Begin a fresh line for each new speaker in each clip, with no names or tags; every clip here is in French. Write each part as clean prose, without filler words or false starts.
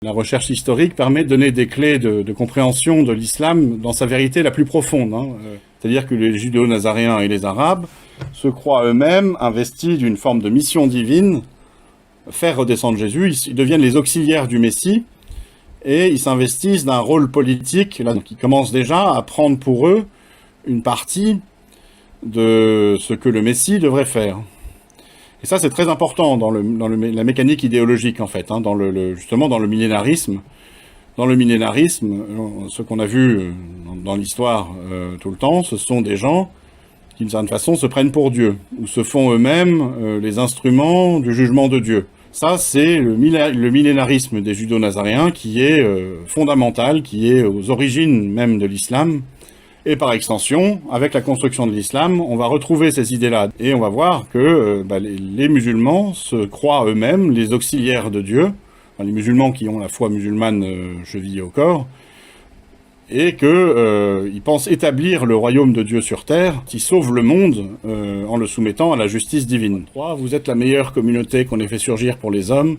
La recherche historique permet de donner des clés de compréhension de l'islam dans sa vérité la plus profonde. C'est-à-dire que les judéo-nazaréens et les arabes se croient eux-mêmes investis d'une forme de mission divine, faire redescendre Jésus, ils deviennent les auxiliaires du Messie, et ils s'investissent d'un rôle politique, là, donc ils commencent déjà à prendre pour eux une partie de ce que le Messie devrait faire. Et ça, c'est très important dans la mécanique idéologique, en fait, justement dans le millénarisme. Dans le millénarisme, ce qu'on a vu dans l'histoire tout le temps, ce sont des gens qui, d'une certaine façon, se prennent pour Dieu, ou se font eux-mêmes les instruments du jugement de Dieu. Ça, c'est le millénarisme des judo-nazaréens qui est fondamental, qui est aux origines même de l'islam. Et par extension, avec la construction de l'islam, on va retrouver ces idées-là. Et on va voir que les musulmans se croient eux-mêmes les auxiliaires de Dieu, les musulmans qui ont la foi musulmane chevillée au corps, et qu'ils pensent établir le royaume de Dieu sur terre, qui sauve le monde en le soumettant à la justice divine. 3. Vous êtes la meilleure communauté qu'on ait fait surgir pour les hommes.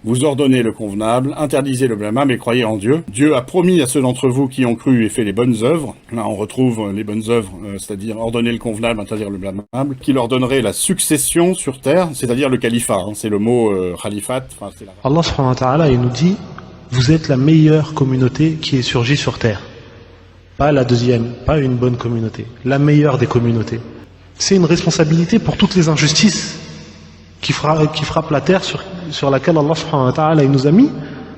Vous ordonnez le convenable, interdisez le blâmable et croyez en Dieu. Dieu a promis à ceux d'entre vous qui ont cru et fait les bonnes œuvres. Là, on retrouve les bonnes œuvres, c'est-à-dire ordonner le convenable, interdire le blâmable, qui leur donnerait la succession sur terre, c'est-à-dire le califat. C'est le mot khalifat.
Allah subhanahu wa ta'ala, il nous dit, vous êtes la meilleure communauté qui est surgie sur terre. Pas la deuxième, pas une bonne communauté, la meilleure des communautés. C'est une responsabilité pour toutes les injustices qui frappent la terre sur laquelle Allah subhanahu wa ta'ala il nous a mis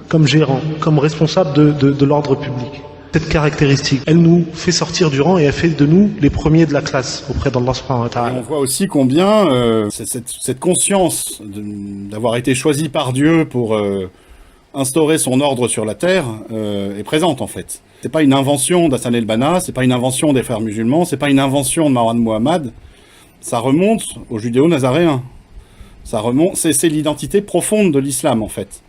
comme gérant, comme responsable de l'ordre public. Cette caractéristique, elle nous fait sortir du rang et elle fait de nous les premiers de la classe auprès d'Allah subhanahu wa ta'ala.
On voit aussi combien cette conscience d'avoir été choisi par Dieu pour instaurer son ordre sur la terre est présente en fait. C'est pas une invention d'Hassan el-Banna, c'est pas une invention des frères musulmans, c'est pas une invention de Marwan Muhammad, ça remonte aux judéo-nazaréens. Ça remonte, c'est l'identité profonde de l'islam en fait.